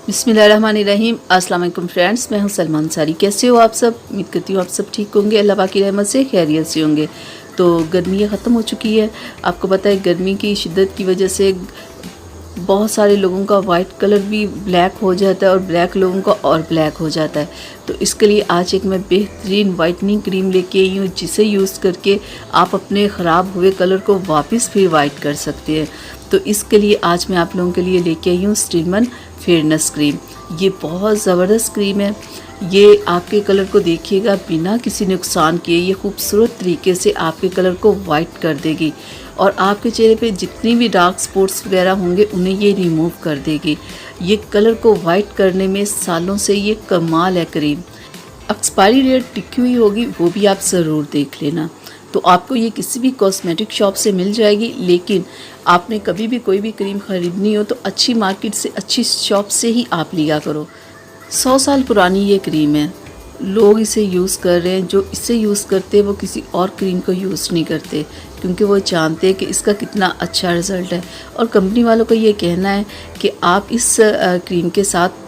बिस्मिल्लाहिर्रहमानिर्रहीम। अस्सलाम वालेकुम फ्रेंड्स, मैं हूं सलमा अंसारी। कैसे हो आप सब? उम्मीद करती हूँ आप सब ठीक होंगे, अल्लाह पाक की रहमत से खैरियत से होंगे। तो गर्मी ख़त्म हो चुकी है। आपको पता है गर्मी की शिद्दत की वजह से बहुत सारे लोगों का वाइट कलर भी ब्लैक हो जाता है और ब्लैक लोगों का और ब्लैक हो जाता है। तो इसके लिए आज एक मैं बेहतरीन वाइटनिंग क्रीम लेके आई हूँ, जिसे यूज़ करके आप अपने ख़राब हुए कलर को वापस फिर वाइट कर सकते हैं। तो इसके लिए आज मैं आप लोगों के लिए लेके आई हूँ स्टीलमन फेयरनेस क्रीम। ये बहुत ज़बरदस्त क्रीम है। ये आपके कलर को देखिएगा बिना किसी नुकसान किए ये खूबसूरत तरीके से आपके कलर को वाइट कर देगी और आपके चेहरे पे जितनी भी डार्क स्पॉट्स वगैरह होंगे उन्हें ये रिमूव कर देगी। ये कलर को वाइट करने में सालों से ये कमाल है क्रीम। एक्सपायरी डेट टिकी हुई होगी वो भी आप ज़रूर देख लेना। तो आपको ये किसी भी कॉस्मेटिक शॉप से मिल जाएगी, लेकिन आपने कभी भी कोई भी क्रीम ख़रीदनी हो तो अच्छी मार्केट से, अच्छी शॉप से ही आप लिया करो। 100 साल पुरानी ये क्रीम है, लोग इसे यूज़ कर रहे हैं। जो इसे यूज़ करते हैं वो किसी और क्रीम को यूज़ नहीं करते, क्योंकि वो जानते हैं कि इसका कितना अच्छा रिज़ल्ट है। और कंपनी वालों का ये कहना है कि आप इस क्रीम के साथ,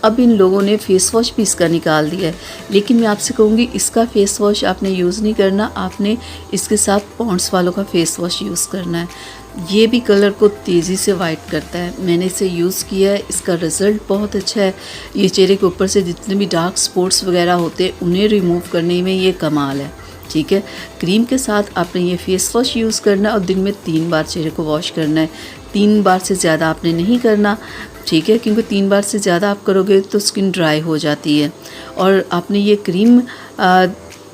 अब इन लोगों ने फ़ेस वॉश भी इसका निकाल दिया है, लेकिन मैं आपसे कहूँगी इसका फ़ेस वॉश आपने यूज़ नहीं करना, आपने इसके साथ पॉन्ड्स वालों का फ़ेस वॉश यूज़ करना है। ये भी कलर को तेज़ी से वाइट करता है। मैंने इसे यूज़ किया है, इसका रिज़ल्ट बहुत अच्छा है। ये चेहरे के ऊपर से जितने भी डार्क स्पॉट्स वगैरह होते हैं उन्हें रिमूव करने में ये कमाल है। ठीक है, क्रीम के साथ आपने ये फ़ेस वॉश यूज़ करना है और दिन में 3 बार चेहरे को वॉश करना है। 3 बार से ज़्यादा आपने नहीं करना, ठीक है, क्योंकि 3 बार से ज़्यादा आप करोगे तो स्किन ड्राई हो जाती है। और आपने ये क्रीम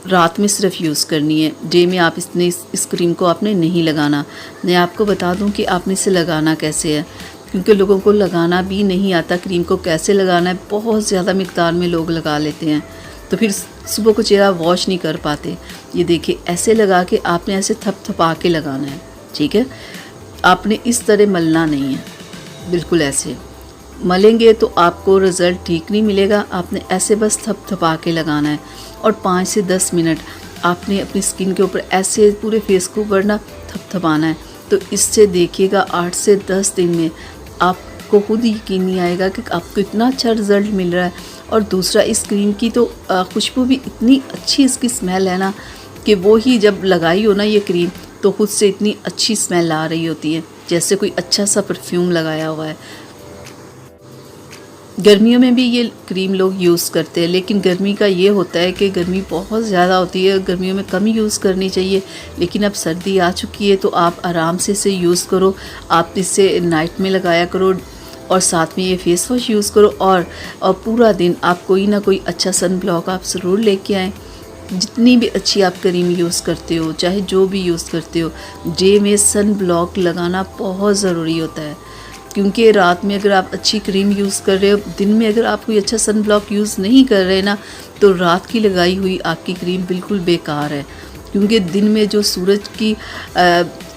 रात में सिर्फ यूज़ करनी है, डे में आप इस क्रीम को आपने नहीं लगाना। मैं आपको बता दूं कि आपने इसे लगाना कैसे है, क्योंकि लोगों को लगाना भी नहीं आता क्रीम को कैसे लगाना है। बहुत ज़्यादा मिक़दार में लोग लगा लेते हैं तो फिर सुबह को चेहरा वॉश नहीं कर पाते। ये देखिए, ऐसे लगा के आपने ऐसे थपथपा के लगाना है। ठीक है, आपने इस तरह मलना नहीं है, बिल्कुल ऐसे मलेंगे तो आपको रिज़ल्ट ठीक नहीं मिलेगा। आपने ऐसे बस थपथपा के लगाना है और 5 से 10 मिनट आपने अपनी स्किन के ऊपर ऐसे पूरे फेस को ऊपर ना थपथपाना है। तो इससे देखिएगा 8 से 10 दिन में आपको खुद यकीन नहीं आएगा कि आपको इतना अच्छा रिज़ल्ट मिल रहा है। और दूसरा, इस क्रीम की तो खुशबू भी इतनी अच्छी इसकी स्मेल है ना, कि वो ही जब लगाई हो ना ये क्रीम तो खुद से इतनी अच्छी स्मेल आ रही होती है, जैसे कोई अच्छा सा परफ्यूम लगाया हुआ है। गर्मियों में भी ये क्रीम लोग यूज़ करते हैं, लेकिन गर्मी का ये होता है कि गर्मी बहुत ज़्यादा होती है, गर्मियों में कम यूज़ करनी चाहिए। लेकिन अब सर्दी आ चुकी है तो आप आराम से इसे यूज़ करो। आप इसे नाइट में लगाया करो और साथ में ये फ़ेस वॉश यूज़ करो। और पूरा दिन आप कोई ना कोई अच्छा सन ब्लॉक आप ज़रूर लेके आएँ। जितनी भी अच्छी आप क्रीम यूज़ करते हो, चाहे जो भी यूज़ करते हो, डे में सन ब्लॉक लगाना बहुत ज़रूरी होता है। क्योंकि रात में अगर आप अच्छी क्रीम यूज़ कर रहे हो, दिन में अगर आप कोई अच्छा सन ब्लॉक यूज़ नहीं कर रहे ना, तो रात की लगाई हुई आपकी क्रीम बिल्कुल बेकार है। क्योंकि दिन में जो सूरज की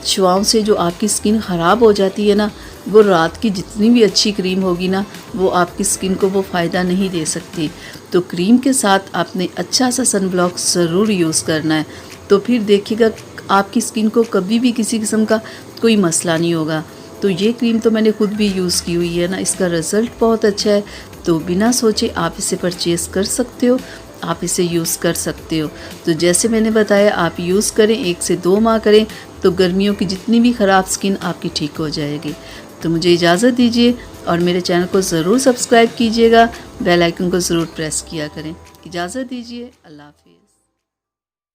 छुआओं से जो आपकी स्किन ख़राब हो जाती है ना, वो रात की जितनी भी अच्छी क्रीम होगी ना, वो आपकी स्किन को वो फ़ायदा नहीं दे सकती। तो क्रीम के साथ आपने अच्छा सा सन ब्लॉक ज़रूर यूज़ करना है, तो फिर देखिएगा आपकी स्किन को कभी भी किसी किस्म का कोई मसला नहीं होगा। तो ये क्रीम तो मैंने खुद भी यूज़ की हुई है ना, इसका रिज़ल्ट बहुत अच्छा है। तो बिना सोचे आप इसे परचेज़ कर सकते हो, आप इसे यूज़ कर सकते हो। तो जैसे मैंने बताया आप यूज़ करें, 1 से 2 माह करें, तो गर्मियों की जितनी भी ख़राब स्किन आपकी ठीक हो जाएगी। तो मुझे इजाज़त दीजिए और मेरे चैनल को ज़रूर सब्सक्राइब कीजिएगा, बेल आइकन को ज़रूर प्रेस किया करें। इजाज़त दीजिए, अल्लाह हाफ़िज़।